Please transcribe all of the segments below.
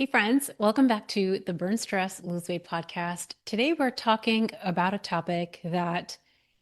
Hey friends, welcome back to the Burn Stress Lose Weight podcast. Today we're talking about a topic that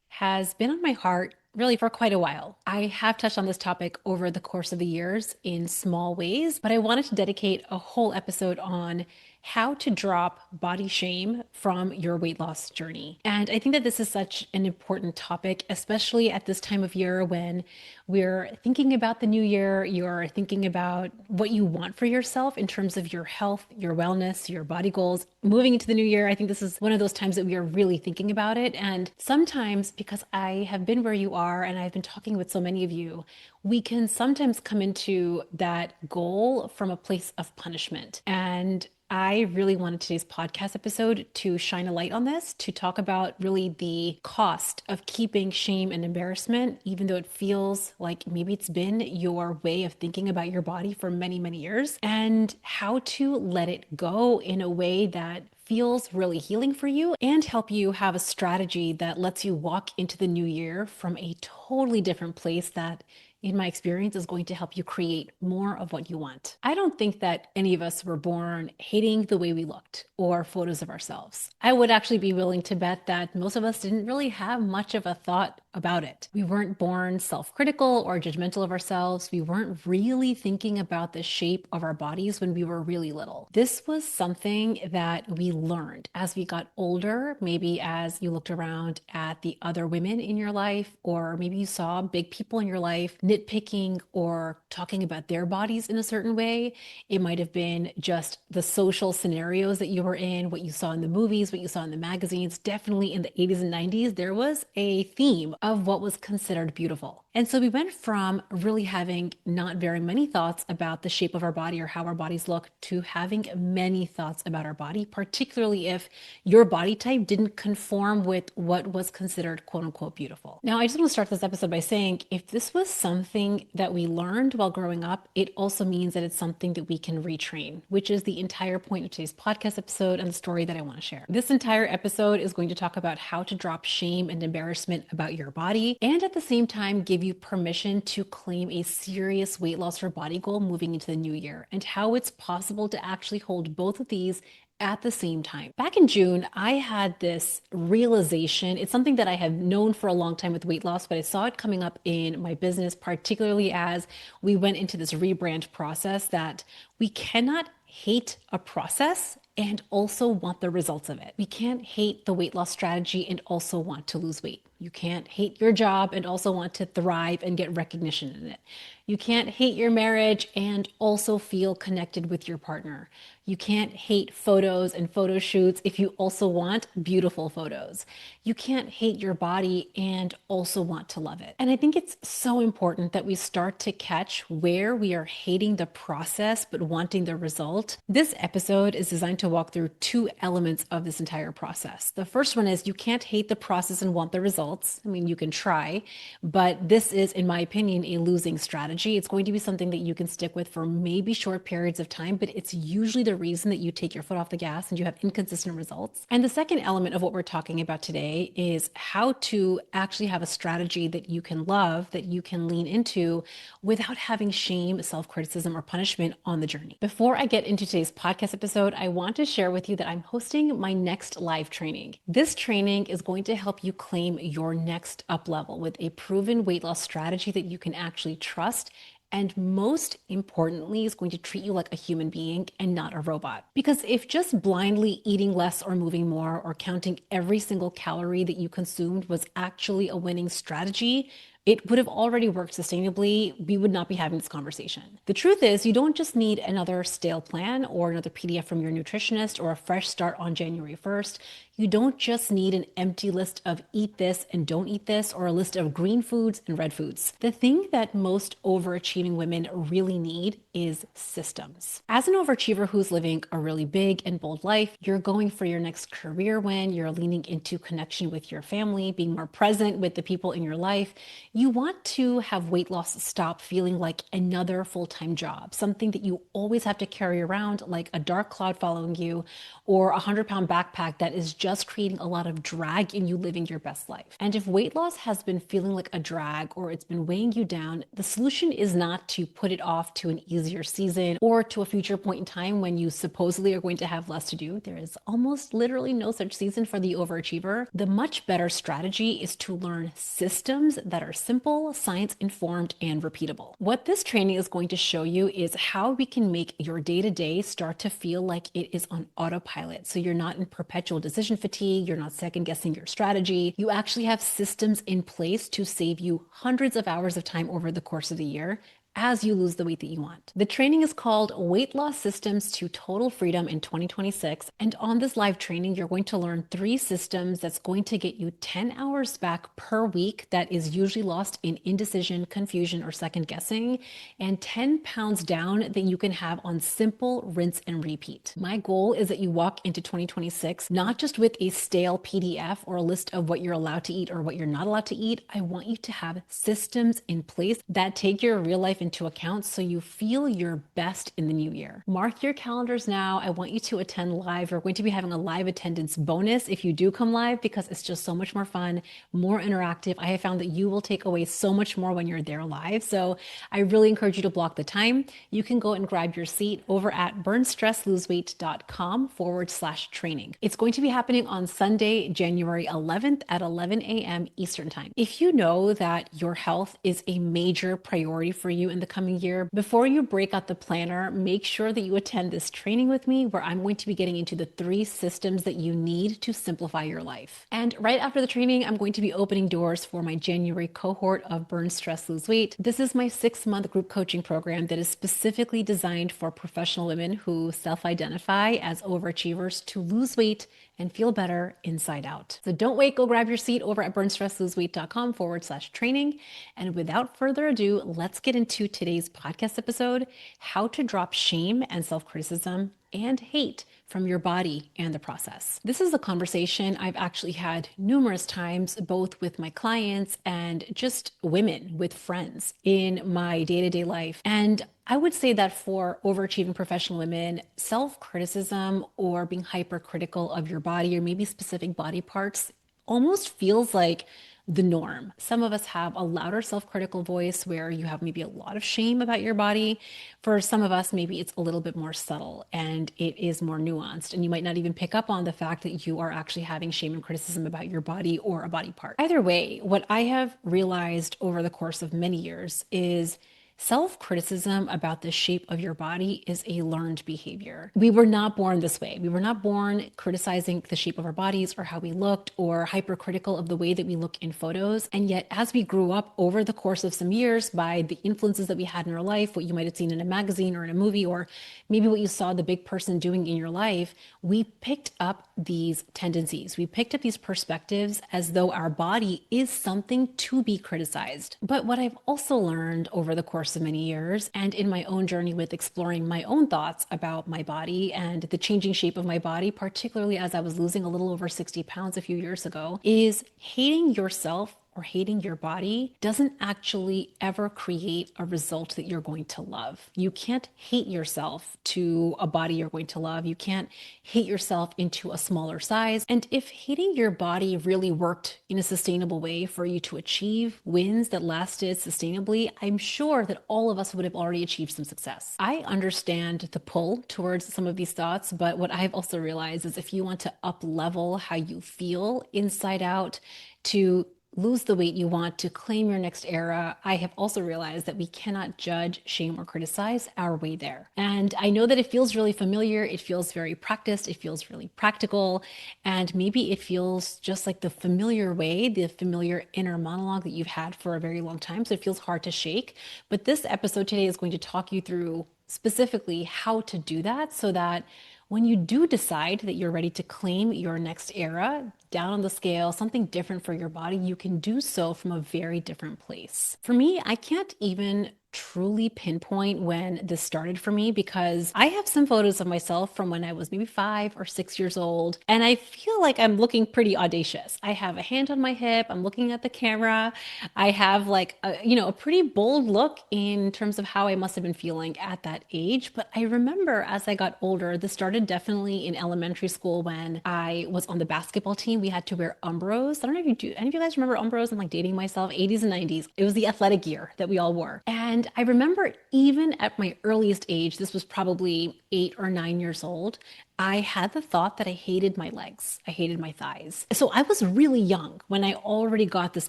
has been on my heart really for quite a while. I have touched on this topic over the course of the years in small ways, but I wanted to dedicate a whole episode on how to drop body shame from your weight loss journey. And I think that this is such an important topic, especially at this time of year when we're thinking about the new year, you're thinking about what you want for yourself in terms of your health, your wellness, your body goals. Moving into the new year, I think this is one of those times that we are really thinking about it. And sometimes, because I have been where you are and I've been talking with so many of you, we can sometimes come into that goal from a place of punishment. And I really wanted today's podcast episode to shine a light on this, to talk about really the cost of keeping shame and embarrassment, even though it feels like maybe it's been your way of thinking about your body for many, many years, and how to let it go in a way that feels really healing for you and help you have a strategy that lets you walk into the new year from a totally different place that in my experience, is going to help you create more of what you want. I don't think that any of us were born hating the way we looked or photos of ourselves. I would actually be willing to bet that most of us didn't really have much of a thought about it. We weren't born self-critical or judgmental of ourselves. We weren't really thinking about the shape of our bodies when we were really little. This was something that we learned as we got older, maybe as you looked around at the other women in your life, or maybe you saw big people in your life nitpicking or talking about their bodies in a certain way. It might have been just the social scenarios that you were in, what you saw in the movies, what you saw in the magazines. Definitely in the 80s and 90s, there was a theme of what was considered beautiful. And so we went from really having not very many thoughts about the shape of our body or how our bodies look to having many thoughts about our body, particularly if your body type didn't conform with what was considered quote unquote beautiful. Now, I just want to start this episode by saying if this was something that we learned while growing up, it also means that it's something that we can retrain, which is the entire point of today's podcast episode and the story that I want to share. This entire episode is going to talk about how to drop shame and embarrassment about your body and at the same time give you permission to claim a serious weight loss or body goal moving into the new year and how it's possible to actually hold both of these at the same time. Back in June, I had this realization. It's something that I have known for a long time with weight loss, but I saw it coming up in my business, particularly as we went into this rebrand process, that we cannot hate a process and also want the results of it. We can't hate the weight loss strategy and also want to lose weight. You can't hate your job and also want to thrive and get recognition in it. You can't hate your marriage and also feel connected with your partner. You can't hate photos and photo shoots if you also want beautiful photos. You can't hate your body and also want to love it. And I think it's so important that we start to catch where we are hating the process but wanting the result. This episode is designed to walk through two elements of this entire process. The first one is you can't hate the process and want the results. I mean, you can try, but this is, in my opinion, a losing strategy. It's going to be something that you can stick with for maybe short periods of time, but it's usually the reason that you take your foot off the gas and you have inconsistent results. And the second element of what we're talking about today is how to actually have a strategy that you can love, that you can lean into without having shame, self-criticism, or punishment on the journey. Before I get into today's podcast episode, I want to share with you that I'm hosting my next live training. This training is going to help you claim your next up level with a proven weight loss strategy that you can actually trust, and most importantly, is going to treat you like a human being and not a robot. Because if just blindly eating less or moving more or counting every single calorie that you consumed was actually a winning strategy, it would have already worked sustainably. We would not be having this conversation. The truth is, you don't just need another stale plan or another PDF from your nutritionist or a fresh start on January 1st. You don't just need an empty list of eat this and don't eat this, or a list of green foods and red foods. The thing that most overachieving women really need is systems. As an overachiever who's living a really big and bold life, you're going for your next career win, you're leaning into connection with your family, being more present with the people in your life. You want to have weight loss stop feeling like another full-time job, something that you always have to carry around like a dark cloud following you, or a 100-pound backpack that is just creating a lot of drag in you living your best life. And if weight loss has been feeling like a drag or it's been weighing you down, the solution is not to put it off to an easier busier season or to a future point in time when you supposedly are going to have less to do. There is almost literally no such season for the overachiever. The much better strategy is to learn systems that are simple, science informed, and repeatable. What this training is going to show you is how we can make your day-to-day start to feel like it is on autopilot. So you're not in perpetual decision fatigue, you're not second guessing your strategy. You actually have systems in place to save you hundreds of hours of time over the course of the year as you lose the weight that you want. The training is called Weight Loss Systems to Total Freedom in 2026. And on this live training, you're going to learn 3 systems that's going to get you 10 hours back per week that is usually lost in indecision, confusion, or second guessing, and 10 pounds down that you can have on simple rinse and repeat. My goal is that you walk into 2026 not just with a stale PDF or a list of what you're allowed to eat or what you're not allowed to eat. I want you to have systems in place that take your real life into account so you feel your best in the new year. Mark your calendars now. I want you to attend live. We're going to be having a live attendance bonus if you do come live because it's just so much more fun, more interactive. I have found that you will take away so much more when you're there live. So I really encourage you to block the time. You can go and grab your seat over at burnstressloseweight.com/training. It's going to be happening on Sunday, January 11th at 11 a.m. Eastern Time. If you know that your health is a major priority for you in the coming year, before you break out the planner, make sure that you attend this training with me where I'm going to be getting into the 3 systems that you need to simplify your life. And right after the training, I'm going to be opening doors for my January cohort of Burn, Stress, Lose Weight. This is my 6-month group coaching program that is specifically designed for professional women who self-identify as overachievers to lose weight and feel better inside out. So don't wait, go grab your seat over at burnstressloseweight.com/training. And without further ado, let's get into today's podcast episode, how to drop shame and self-criticism and hate from your body and the process. This is a conversation I've actually had numerous times, both with my clients and just women with friends in my day-to-day life. And I would say that for overachieving professional women, self-criticism or being hypercritical of your body or maybe specific body parts almost feels like the norm. Some of us have a louder self-critical voice where you have maybe a lot of shame about your body. For some of us, maybe it's a little bit more subtle and it is more nuanced, and you might not even pick up on the fact that you are actually having shame and criticism about your body or a body part. Either way, what I have realized over the course of many years is self-criticism about the shape of your body is a learned behavior. We were not born this way. We were not born criticizing the shape of our bodies or how we looked or hypercritical of the way that we look in photos. And yet, as we grew up over the course of some years by the influences that we had in our life, what you might have seen in a magazine or in a movie, or maybe what you saw the big person doing in your life, we picked up these tendencies. We picked up these perspectives as though our body is something to be criticized. But what I've also learned over the course of many years and in my own journey with exploring my own thoughts about my body and the changing shape of my body, particularly as I was losing a little over 60 pounds a few years ago, is hating yourself or hating your body doesn't actually ever create a result that you're going to love. You can't hate yourself to a body you're going to love. You can't hate yourself into a smaller size. And if hating your body really worked in a sustainable way for you to achieve wins that lasted sustainably, I'm sure that all of us would have already achieved some success. I understand the pull towards some of these thoughts, but what I've also realized is if you want to up level how you feel inside out, to lose the weight you want, to claim your next era, I have also realized that we cannot judge, shame, or criticize our way there. And I know that it feels really familiar. It feels very practiced. It feels really practical. And maybe it feels just like the familiar way, the familiar inner monologue that you've had for a very long time. So it feels hard to shake. But this episode today is going to talk you through specifically how to do that so that when you do decide that you're ready to claim your next era, down on the scale, something different for your body, you can do so from a very different place. For me, I can't even truly pinpoint when this started for me because I have some photos of myself from when I was maybe 5 or 6 years old, and I feel like I'm looking pretty audacious. I have a hand on my hip, I'm looking at the camera, I have like a pretty bold look in terms of how I must have been feeling at that age. But I remember as I got older, this started definitely in elementary school when I was on the basketball team. We had to wear Umbros. I don't know if you do. Any of you guys remember Umbros? I'm like dating myself, 80s and 90s. It was the athletic gear that we all wore. And And I remember even at my earliest age, this was probably 8 or 9 years old, I had the thought that I hated my legs. I hated my thighs. So I was really young when I already got this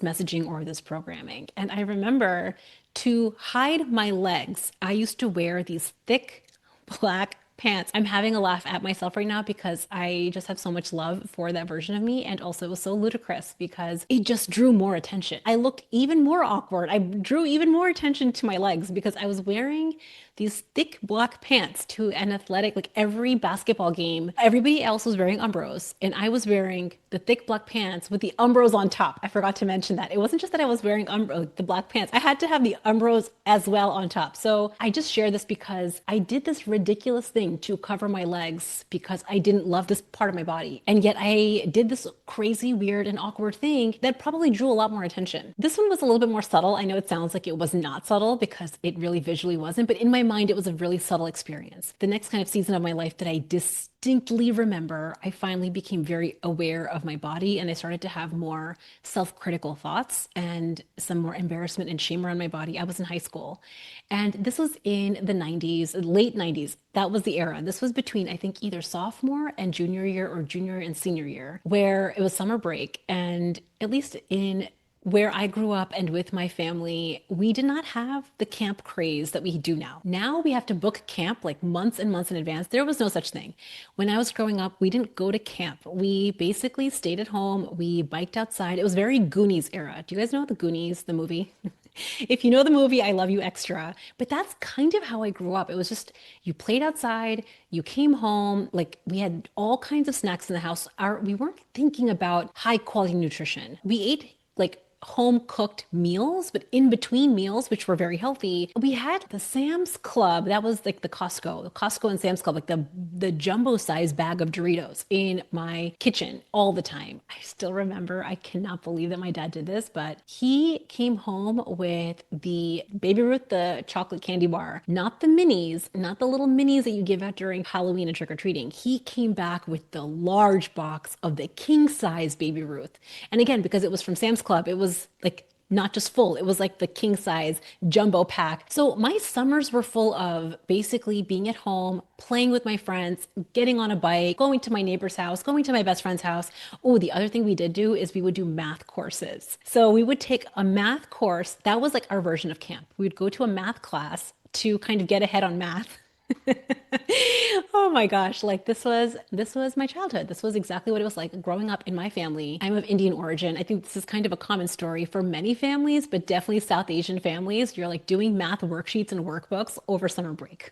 messaging or this programming. And I remember to hide my legs, I used to wear these thick black pants. I'm having a laugh at myself right now because I just have so much love for that version of me. And also it was so ludicrous because it just drew more attention. I looked even more awkward. I drew even more attention to my legs because I was wearing these thick black pants to an athletic, like every basketball game. Everybody else was wearing Umbros, and I was wearing the thick black pants with the Umbros on top. I forgot to mention that. It wasn't just that I was wearing the black pants. I had to have the Umbros as well on top. So I just share this because I did this ridiculous thing to cover my legs because I didn't love this part of my body. And yet I did this crazy, weird, and awkward thing that probably drew a lot more attention. This one was a little bit more subtle. I know it sounds like it was not subtle because it really visually wasn't, but in my mind, it was a really subtle experience. The next kind of season of my life that I distinctly remember, I finally became very aware of my body and I started to have more self-critical thoughts and some more embarrassment and shame around my body. I was in high school and this was in the 90s, late 90s. That was the era. This was between, I think, either sophomore and junior year or junior and senior year, where it was summer break. And at least in where I grew up and with my family, we did not have the camp craze that we do now. Now we have to book camp like months and months in advance. There was no such thing. When I was growing up, we didn't go to camp. We basically stayed at home. We biked outside. It was very Goonies era. Do you guys know the Goonies, the movie? If you know the movie, I love you extra. But that's kind of how I grew up. It was just you played outside, you came home, like we had all kinds of snacks in the house. We weren't thinking about high quality nutrition. We ate like home cooked meals, but in between meals, which were very healthy, we had the Sam's Club. That was like the Costco and Sam's Club, like the jumbo size bag of Doritos in my kitchen all the time. I still remember, I cannot believe that my dad did this, but he came home with the Baby Ruth, the chocolate candy bar, not the minis, not the little minis that you give out during Halloween and trick or treating. He came back with the large box of the king size Baby Ruth. And again, because it was from Sam's Club, it was like not just full, it was like the king size jumbo pack. So my summers were full of basically being at home, playing with my friends, getting on a bike, going to my neighbor's house, going to my best friend's house. Oh, the other thing we did do is we would do math courses. So we would take a math course. That was like our version of camp. We would go to a math class to kind of get ahead on math. Oh my gosh, like this was my childhood. This was exactly what it was like growing up in my family. I'm of Indian origin. I think this is kind of a common story for many families, but definitely South Asian families. You're like doing math worksheets and workbooks over summer break.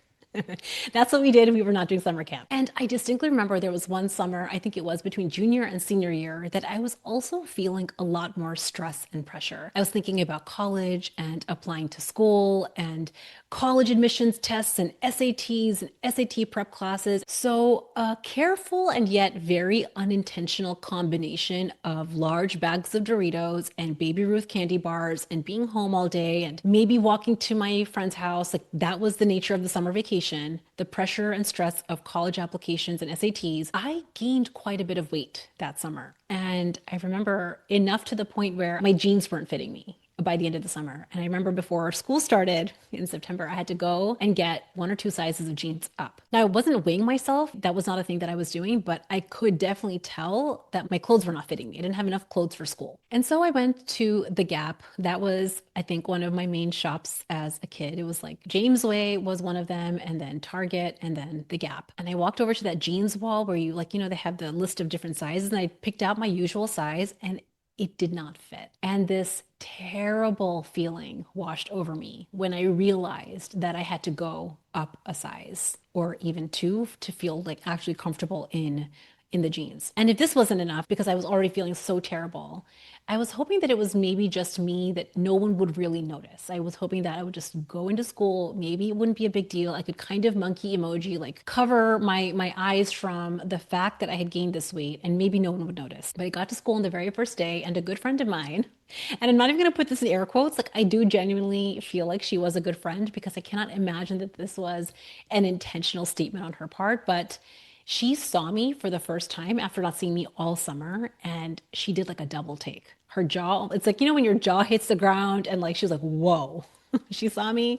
That's what we did. We were not doing summer camp. And I distinctly remember there was one summer, I think it was between junior and senior year, that I was also feeling a lot more stress and pressure. I was thinking about college and applying to school and college admissions tests and SATs and SAT prep classes. So a careful and yet very unintentional combination of large bags of Doritos and Baby Ruth candy bars and being home all day and maybe walking to my friend's house. Like that was the nature of the summer vacation, the pressure and stress of college applications and SATs. I gained quite a bit of weight that summer. And I remember enough to the point where my jeans weren't fitting me by the end of the summer. And I remember before school started in September, I had to go and get 1 or 2 sizes of jeans up. Now, I wasn't weighing myself. That was not a thing that I was doing, but I could definitely tell that my clothes were not fitting me. I didn't have enough clothes for school. And so I went to the Gap. That was, I think, one of my main shops as a kid. It was like Jamesway was one of them, and then Target, and then the Gap. And I walked over to that jeans wall where you like, they have the list of different sizes, and I picked out my usual size, and it did not fit. And this terrible feeling washed over me when I realized that I had to go up a size or even two to feel like actually comfortable in the jeans. And if this wasn't enough, because I was already feeling so terrible, I was hoping that it was maybe just me, that no one would really notice. I was hoping that I would just go into school. Maybe it wouldn't be a big deal. I could kind of monkey emoji, like cover my eyes from the fact that I had gained this weight, and maybe no one would notice. But I got to school on the very first day, and a good friend of mine, and I'm not even going to put this in air quotes, like I do genuinely feel like she was a good friend because I cannot imagine that this was an intentional statement on her part, but She saw me for the first time after not seeing me all summer, and she did like a double take. Her jaw, it's like, when your jaw hits the ground and like she was like, whoa. She saw me,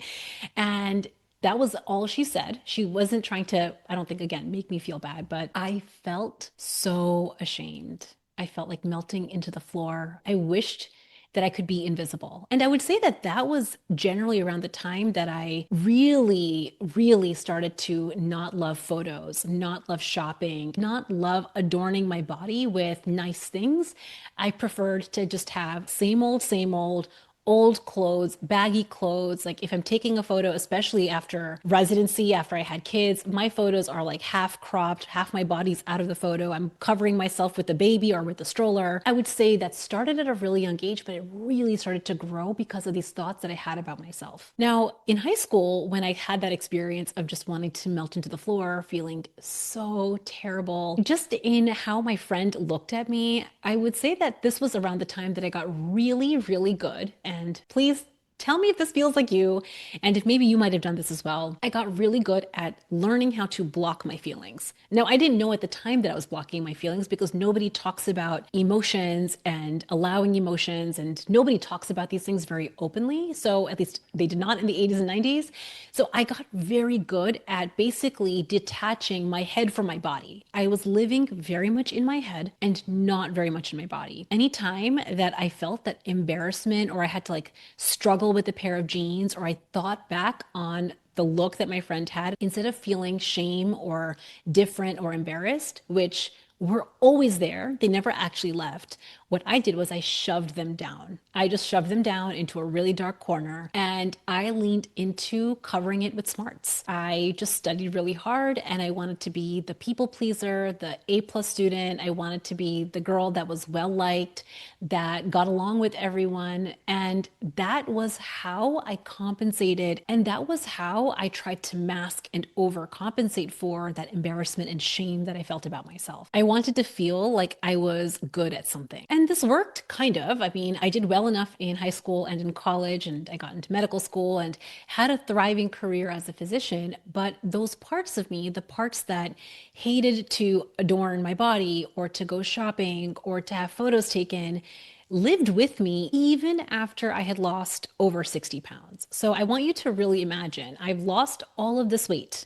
and that was all she said. She wasn't trying to, I don't think, again, make me feel bad, but I felt so ashamed. I felt like melting into the floor. I wished that I could be invisible. And I would say that that was generally around the time that I really, really started to not love photos, not love shopping, not love adorning my body with nice things. I preferred to just have same old clothes, baggy clothes. Like if I'm taking a photo, especially after residency, after I had kids, my photos are like half cropped, half my body's out of the photo. I'm covering myself with the baby or with the stroller. I would say that started at a really young age, but it really started to grow because of these thoughts that I had about myself. Now, in high school, when I had that experience of just wanting to melt into the floor, feeling so terrible, just in how my friend looked at me, I would say that this was around the time that I got really, really good. And please tell me if this feels like you, and if maybe you might have done this as well. I got really good at learning how to block my feelings. Now, I didn't know at the time that I was blocking my feelings because nobody talks about emotions and allowing emotions, and nobody talks about these things very openly. So, at least they did not in the 80s and 90s. So, I got very good at basically detaching my head from my body. I was living very much in my head and not very much in my body. Anytime that I felt that embarrassment or I had to like struggle with a pair of jeans, or I thought back on the look that my friend had, instead of feeling shame or different or embarrassed, which were always there, they never actually left. What I did was I shoved them down. I just shoved them down into a really dark corner and I leaned into covering it with smarts. I just studied really hard and I wanted to be the people pleaser, the A+ student. I wanted to be the girl that was well liked, that got along with everyone. And that was how I compensated. And that was how I tried to mask and overcompensate for that embarrassment and shame that I felt about myself. I wanted to feel like I was good at something. And this worked kind of. I mean, I did well enough in high school and in college, and I got into medical school and had a thriving career as a physician. But those parts of me, the parts that hated to adorn my body or to go shopping or to have photos taken, lived with me even after I had lost over 60 pounds. So I want you to really imagine I've lost all of this weight,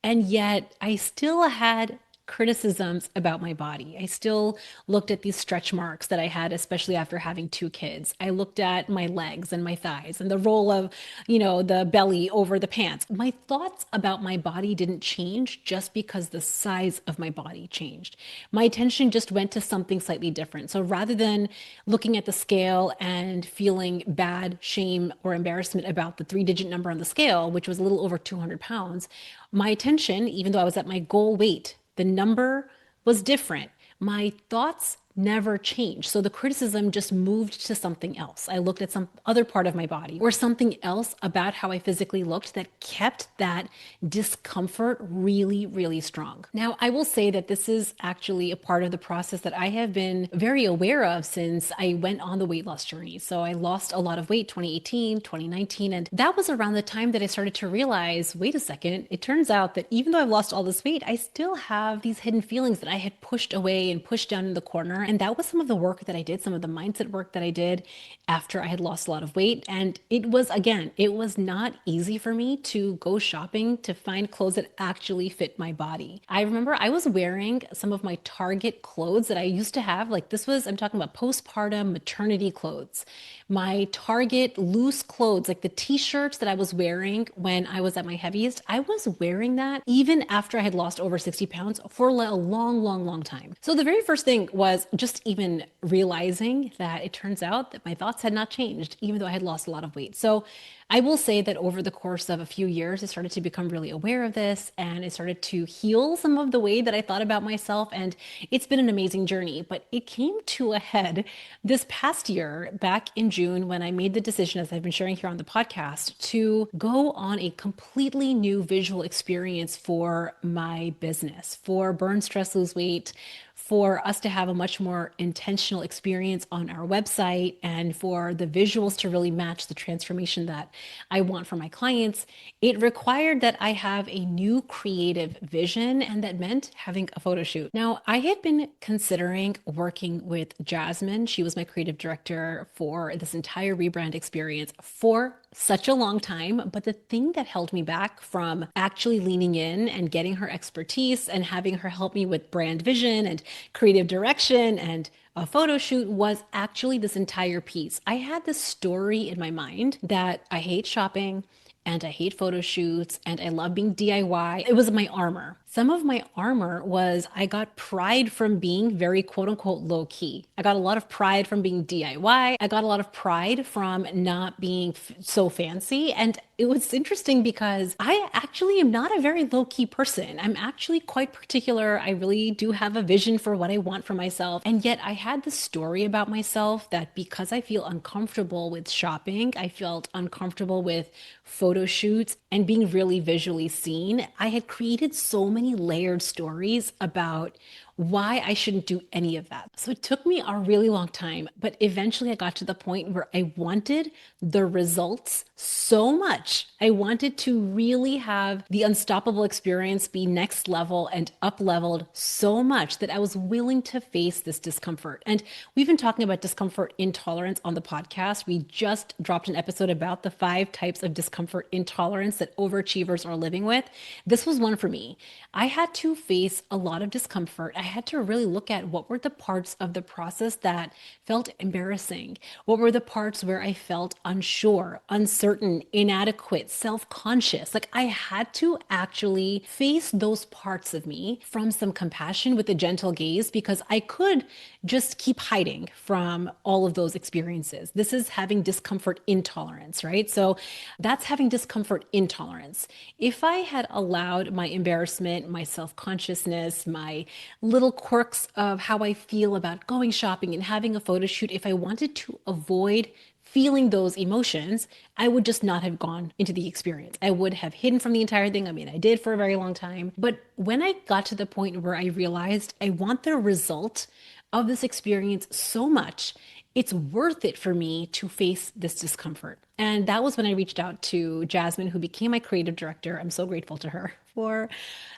and yet I still had criticisms about my body. I still looked at these stretch marks that I had, especially after having two kids. I looked at my legs and my thighs and the roll of, the belly over the pants. My thoughts about my body didn't change just because the size of my body changed. My attention just went to something slightly different. So rather than looking at the scale and feeling bad, shame, or embarrassment about the 3-digit number on the scale, which was a little over 200 pounds, my attention, even though I was at my goal weight, the number was different. My thoughts never changed. So the criticism just moved to something else. I looked at some other part of my body or something else about how I physically looked that kept that discomfort really, really strong. Now, I will say that this is actually a part of the process that I have been very aware of since I went on the weight loss journey. So I lost a lot of weight 2018, 2019, and that was around the time that I started to realize, wait a second, it turns out that even though I've lost all this weight, I still have these hidden feelings that I had pushed away and pushed down in the corner. And that was some of the work that I did, some of the mindset work that I did after I had lost a lot of weight. And it was, again, it was not easy for me to go shopping to find clothes that actually fit my body. I remember I was wearing some of my Target clothes that I used to have. Like this was, I'm talking about postpartum maternity clothes. My Target loose clothes, like the t-shirts that I was wearing when I was at my heaviest, I was wearing that even after I had lost over 60 pounds for a long, long, long time. So the very first thing was just even realizing that it turns out that my thoughts had not changed, even though I had lost a lot of weight. So I will say that over the course of a few years, I started to become really aware of this and I started to heal some of the way that I thought about myself. And it's been an amazing journey, but it came to a head this past year, back in June, when I made the decision, as I've been sharing here on the podcast, to go on a completely new visual experience for my business, for Burn, Stress, Lose Weight, for us to have a much more intentional experience on our website, and for the visuals to really match the transformation that I want for my clients, it required that I have a new creative vision, and that meant having a photo shoot. Now, I had been considering working with Jasmine. She was my creative director for this entire rebrand experience for such a long time. But the thing that held me back from actually leaning in and getting her expertise and having her help me with brand vision and creative direction and a photo shoot was actually this entire piece. I had this story in my mind that I hate shopping and I hate photo shoots and I love being DIY. It was my armor. Some of my armor was I got pride from being very quote unquote low key. I got a lot of pride from being DIY. I got a lot of pride from not being so fancy. And it was interesting because I actually am not a very low key person. I'm actually quite particular. I really do have a vision for what I want for myself. And yet I had this story about myself that because I feel uncomfortable with shopping, I felt uncomfortable with photo shoots and being really visually seen, I had created so many layered stories about why I shouldn't do any of that. So it took me a really long time, but eventually I got to the point where I wanted the results so much. I wanted to really have the unstoppable experience be next level and up leveled so much that I was willing to face this discomfort. And we've been talking about discomfort intolerance on the podcast. We just dropped an episode about the 5 types of discomfort intolerance that overachievers are living with. This was one for me. I had to face a lot of discomfort. I had to really look at what were the parts of the process that felt embarrassing. What were the parts where I felt unsure, uncertain, inadequate, self-conscious. Like I had to actually face those parts of me from some compassion with a gentle gaze because I could just keep hiding from all of those experiences. This is having discomfort intolerance, right? So that's having discomfort intolerance. If I had allowed my embarrassment, my self-consciousness, my little quirks of how I feel about going shopping and having a photo shoot, if I wanted to avoid feeling those emotions, I would just not have gone into the experience. I would have hidden from the entire thing. I mean, I did for a very long time. But when I got to the point where I realized I want the result of this experience so much, it's worth it for me to face this discomfort. And that was when I reached out to Jasmine, who became my creative director. I'm so grateful to her for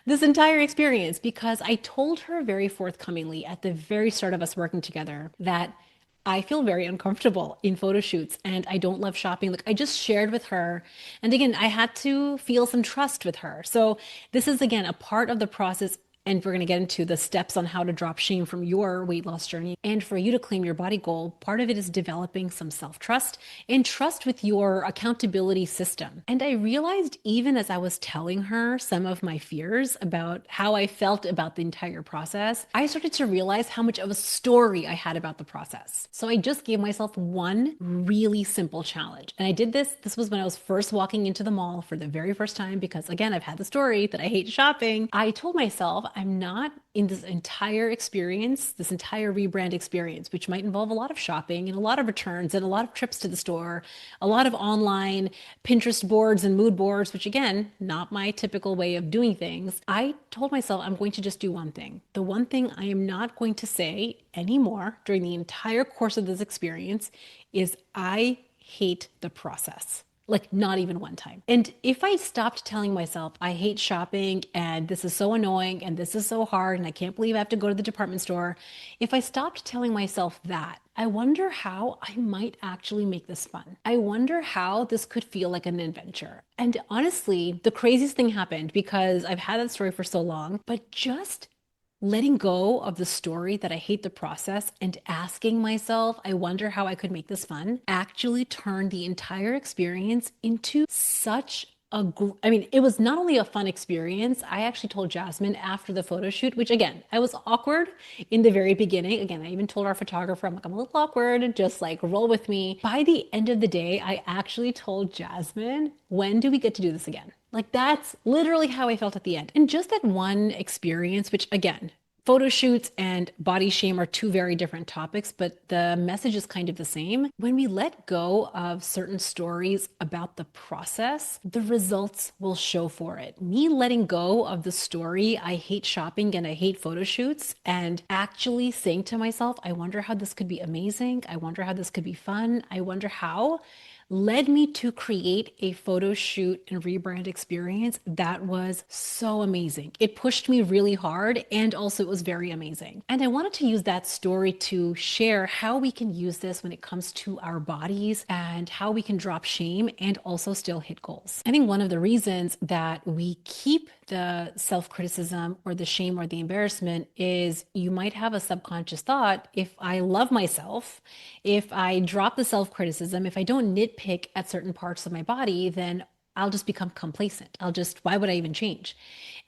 this entire experience because I told her very forthcomingly at the very start of us working together that I feel very uncomfortable in photo shoots and I don't love shopping. Like I just shared with her. And again, I had to feel some trust with her. So this is again a part of the process. And we're going to get into the steps on how to drop shame from your weight loss journey. And for you to claim your body goal, part of it is developing some self-trust and trust with your accountability system. And I realized even as I was telling her some of my fears about how I felt about the entire process, I started to realize how much of a story I had about the process. So I just gave myself one really simple challenge. And I did this. This was when I was first walking into the mall for the very first time because again, I've had the story that I hate shopping. I told myself, I'm not in this entire experience, this entire rebrand experience, which might involve a lot of shopping and a lot of returns and a lot of trips to the store, a lot of online Pinterest boards and mood boards, which again, not my typical way of doing things. I told myself I'm going to just do one thing. The one thing I am not going to say anymore during the entire course of this experience is I hate the process. Like not even one time. And if I stopped telling myself I hate shopping and this is so annoying and this is so hard and I can't believe I have to go to the department store, if I stopped telling myself that, I wonder how I might actually make this fun. I wonder how this could feel like an adventure. And honestly, the craziest thing happened because I've had that story for so long, but just letting go of the story that I hate the process and asking myself, I wonder how I could make this fun, actually turned the entire experience into such I mean, it was not only a fun experience. I actually told Jasmine after the photo shoot, which again, I was awkward in the very beginning. Again, I even told our photographer, I'm like, I'm a little awkward, just like roll with me. By the end of the day, I actually told Jasmine, when do we get to do this again? Like that's literally how I felt at the end. And just that one experience, which again, photo shoots and body shame are two very different topics, but the message is kind of the same. When we let go of certain stories about the process, the results will show for it. Me letting go of the story, I hate shopping and I hate photo shoots, and actually saying to myself, I wonder how this could be amazing. I wonder how this could be fun. I wonder how led me to create a photo shoot and rebrand experience that was so amazing. It pushed me really hard and also it was very amazing. And I wanted to use that story to share how we can use this when it comes to our bodies and how we can drop shame and also still hit goals. I think one of the reasons that we keep the self-criticism or the shame or the embarrassment is you might have a subconscious thought, if I love myself, if I drop the self-criticism, if I don't nitpick at certain parts of my body, then I'll just become complacent. Why would I even change?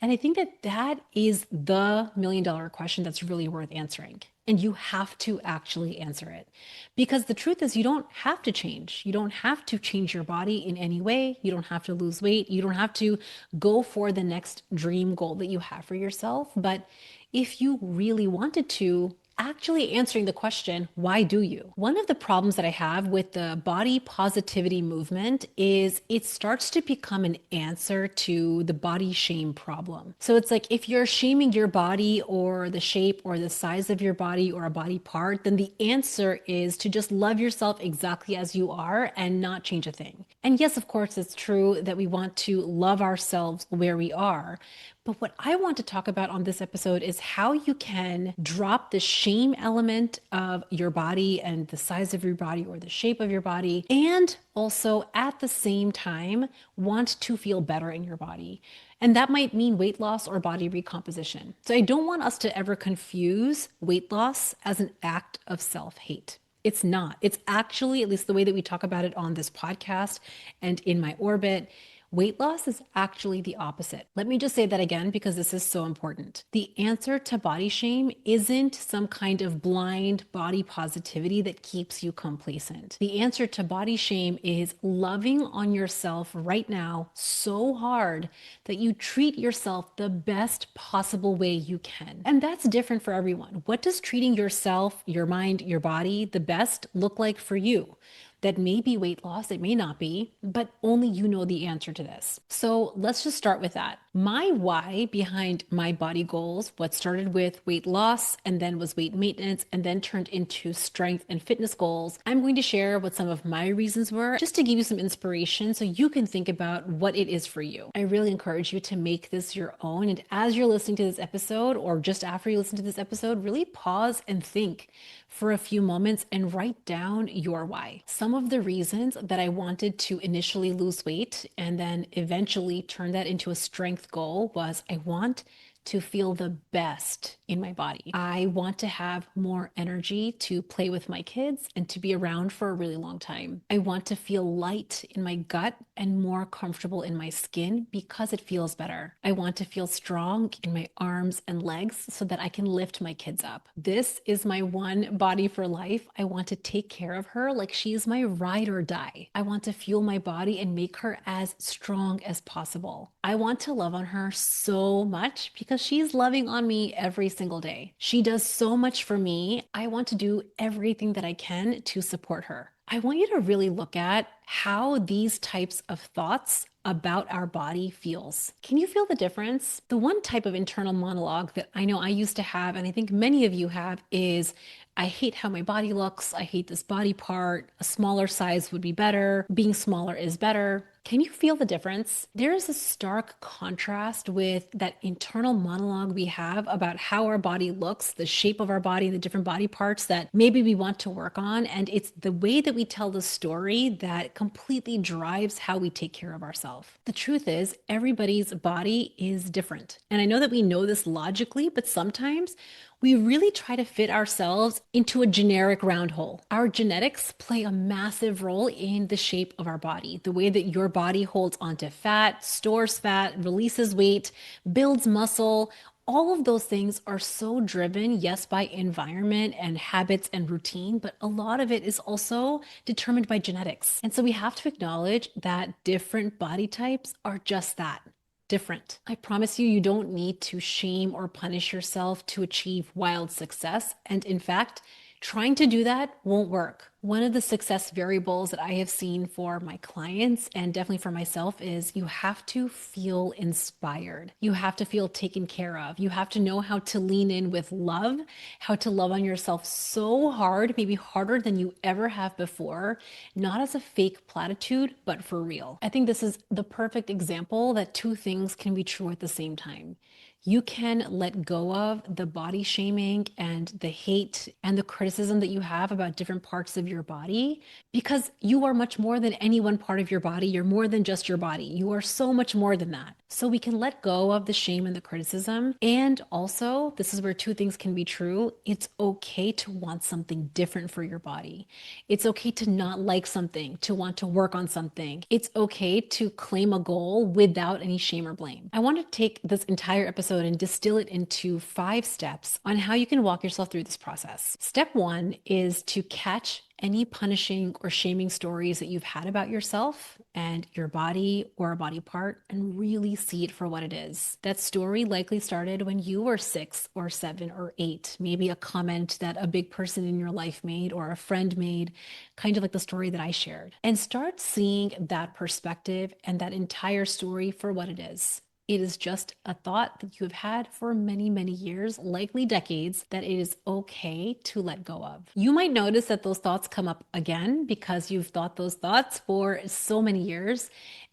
And I think that that is the $1 million question that's really worth answering. And you have to actually answer it. Because the truth is, you don't have to change. You don't have to change your body in any way. You don't have to lose weight. You don't have to go for the next dream goal that you have for yourself. But if you really wanted to, actually answering the question, why do you? One of the problems that I have with the body positivity movement is it starts to become an answer to the body shame problem. So it's like if you're shaming your body or the shape or the size of your body or a body part, then the answer is to just love yourself exactly as you are and not change a thing. And yes, of course, it's true that we want to love ourselves where we are. But what I want to talk about on this episode is how you can drop the shame element of your body and the size of your body or the shape of your body, and also at the same time want to feel better in your body. And that might mean weight loss or body recomposition. So I don't want us to ever confuse weight loss as an act of self-hate. It's not. It's actually, at least the way that we talk about it on this podcast and in my orbit, weight loss is actually the opposite. Let me just say that again because this is so important. The answer to body shame isn't some kind of blind body positivity that keeps you complacent. The answer to body shame is loving on yourself right now so hard that you treat yourself the best possible way you can. And that's different for everyone. What does treating yourself, your mind, your body the best look like for you? That may be weight loss, it may not be, but only you know the answer to this. So let's just start with that. My why behind my body goals, what started with weight loss and then was weight maintenance and then turned into strength and fitness goals, I'm going to share what some of my reasons were just to give you some inspiration so you can think about what it is for you. I really encourage you to make this your own. And as you're listening to this episode or just after you listen to this episode, really pause and think for a few moments and write down your why. Some of the reasons that I wanted to initially lose weight and then eventually turn that into a strength goal was I want to feel the best in my body. I want to have more energy to play with my kids and to be around for a really long time. I want to feel light in my gut and more comfortable in my skin because it feels better. I want to feel strong in my arms and legs so that I can lift my kids up. This is my one body for life. I want to take care of her like she is my ride or die. I want to fuel my body and make her as strong as possible. I want to love on her so much because she's loving on me every single day. She does so much for me. I want to do everything that I can to support her. I want you to really look at how these types of thoughts about our body feels. Can you feel the difference? The one type of internal monologue that I know I used to have, and I think many of you have, is I hate how my body looks. I hate this body part. A smaller size would be better. Being smaller is better. Can you feel the difference? There is a stark contrast with that internal monologue we have about how our body looks, the shape of our body, the different body parts that maybe we want to work on. And it's the way that we tell the story that completely drives how we take care of ourselves. The truth is, everybody's body is different. And I know that we know this logically, but sometimes we really try to fit ourselves into a generic round hole. Our genetics play a massive role in the shape of our body, the way that your body holds onto fat, stores fat, releases weight, builds muscle. All of those things are so driven, yes, by environment and habits and routine, but a lot of it is also determined by genetics. And so we have to acknowledge that different body types are just that. Different. I promise you, you don't need to shame or punish yourself to achieve wild success. And in fact, Trying to do that won't work. One of the success variables that I have seen for my clients and definitely for myself is you have to feel inspired. You have to feel taken care of. You have to know how to lean in with love, how to love on yourself so hard, maybe harder than you ever have before, not as a fake platitude, but for real. I think this is the perfect example that two things can be true at the same time. You can let go of the body shaming and the hate and the criticism that you have about different parts of your body because you are much more than any one part of your body. You're more than just your body. You are so much more than that. So we can let go of the shame and the criticism. And also, this is where two things can be true. It's okay to want something different for your body. It's okay to not like something, to want to work on something. It's okay to claim a goal without any shame or blame. I want to take this entire episode and distill it into 5 steps on how you can walk yourself through this process. Step 1 is to catch any punishing or shaming stories that you've had about yourself and your body or a body part and really see it for what it is. That story likely started when you were 6 or 7 or 8, maybe a comment that a big person in your life made or a friend made, kind of like the story that I shared. And start seeing that perspective and that entire story for what it is. It is just a thought that you have had for many, many years, likely decades, that it is okay to let go of. You might notice that those thoughts come up again because you've thought those thoughts for so many years,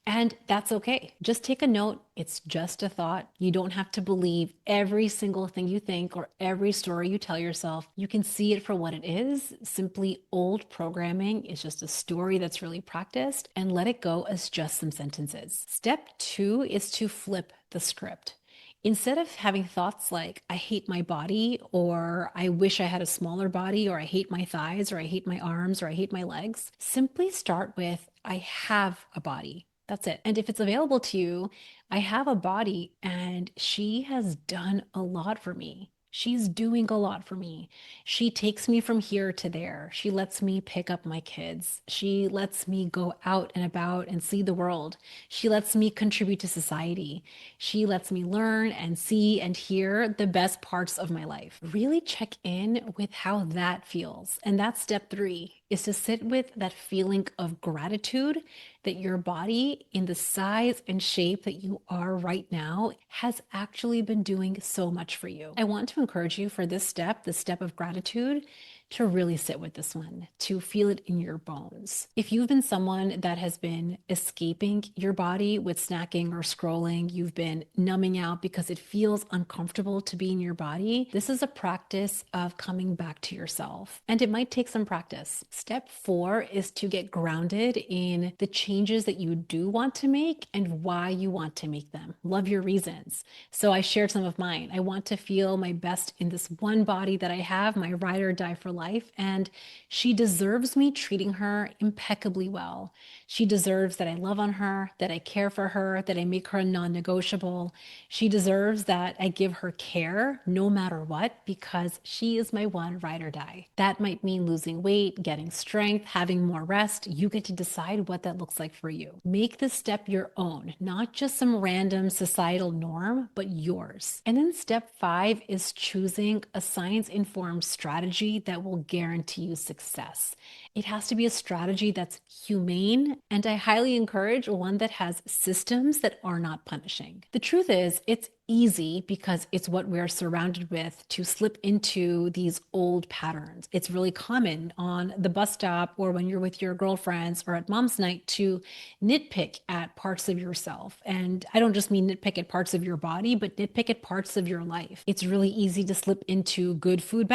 and that's okay. Just take a note. It's just a thought. You don't have to believe every single thing you think or every story you tell yourself. You can see it for what it is. Simply old programming is just a story that's really practiced, and let it go as just some sentences. Step 2 is to flip the script. Instead of having thoughts like, I hate my body, or I wish I had a smaller body, or I hate my thighs, or I hate my arms, or I hate my legs, simply start with, I have a body. That's it. And if it's available to you, I have a body and she has done a lot for me. She's doing a lot for me. She takes me from here to there. She lets me pick up my kids. She lets me go out and about and see the world. She lets me contribute to society. She lets me learn and see and hear the best parts of my life. Really check in with how that feels. And that's step 3, is to sit with that feeling of gratitude that your body in the size and shape that you are right now has actually been doing so much for you. I want to encourage you for this step, the step of gratitude, to really sit with this one, to feel it in your bones. If you've been someone that has been escaping your body with snacking or scrolling, you've been numbing out because it feels uncomfortable to be in your body, this is a practice of coming back to yourself. And it might take some practice. Step 4 is to get grounded in the changes that you do want to make and why you want to make them. Love your reasons. So I shared some of mine. I want to feel my best in this one body that I have, my ride or die for life, and she deserves me treating her impeccably well. She deserves that I love on her, that I care for her, that I make her a non-negotiable. She deserves that I give her care no matter what because she is my one ride or die. That might mean losing weight, getting strength, having more rest. You get to decide what that looks like for you. Make this step your own, not just some random societal norm, but yours. And then step 5 is choosing a science-informed strategy that will guarantee you success. It has to be a strategy that's humane, and I highly encourage one that has systems that are not punishing. The truth is, it's easy because it's what we're surrounded with to slip into these old patterns. It's really common on the bus stop or when you're with your girlfriends or at mom's night to nitpick at parts of yourself. And I don't just mean nitpick at parts of your body, but nitpick at parts of your life. It's really easy to slip into good food,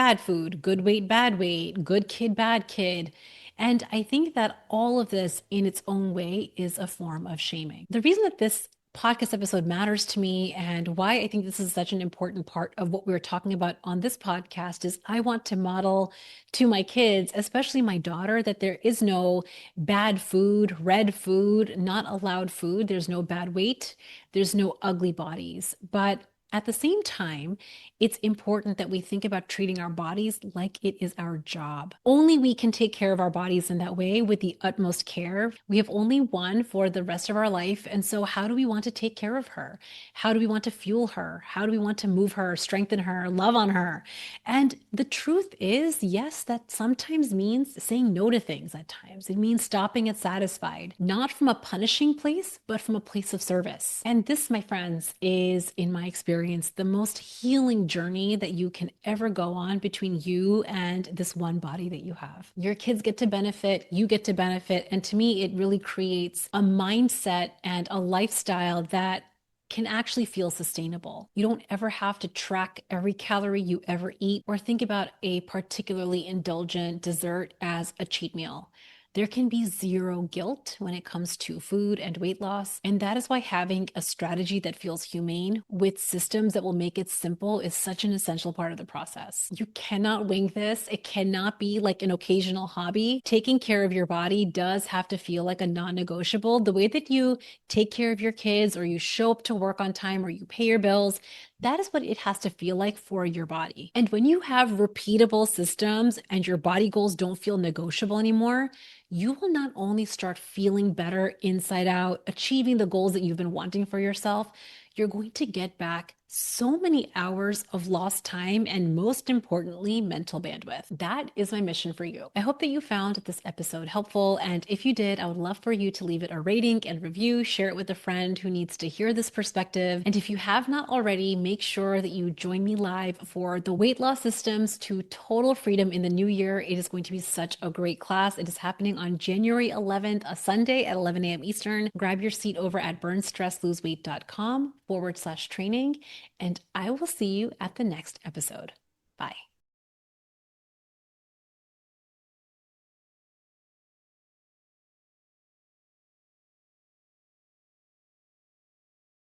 good weight, good kid, bad kid. And I think that all of this in its own way is a form of shaming. The reason that this podcast episode matters to me and why I think this is such an important part of what we're talking about on this podcast is I want to model to my kids, especially my daughter, that there is no bad food, red food, not allowed food. There's no bad weight. There's no ugly bodies. But At the same time, it's important that we think about treating our bodies like it is our job. Only we can take care of our bodies in that way with the utmost care. We have only one for the rest of our life. And so, how do we want to take care of her? How do we want to fuel her? How do we want to move her, strengthen her, love on her? And the truth is, yes, that sometimes means saying no to things at times. It means stopping at satisfied, not from a punishing place, but from a place of service. And this, my friends, is, in my experience, the most healing journey that you can ever go on between you and this one body that you have. Your kids get to benefit, you get to benefit. And to me, it really creates a mindset and a lifestyle that can actually feel sustainable. You don't ever have to track every calorie you ever eat or think about a particularly indulgent dessert as a cheat meal. There can be zero guilt when it comes to food and weight loss. And that is why having a strategy that feels humane with systems that will make it simple is such an essential part of the process. You cannot wing this. It cannot be like an occasional hobby. Taking care of your body does have to feel like a non-negotiable. The way that you take care of your kids or you show up to work on time or you pay your bills, that is what it has to feel like for your body. And when you have repeatable systems and your body goals don't feel negotiable anymore, you will not only start feeling better inside out, achieving the goals that you've been wanting for yourself, you're going to get back so many hours of lost time and, most importantly, mental bandwidth. That is my mission for you. I hope that you found this episode helpful. And if you did, I would love for you to leave it a rating and review, share it with a friend who needs to hear this perspective. And if you have not already, make sure that you join me live for the Weight Loss Systems to Total Freedom in the new year. It is going to be such a great class. It is happening on January 11th, a Sunday at 11 a.m. Eastern. Grab your seat over at burnstressloseweight.com/training. And I will see you at the next episode. Bye.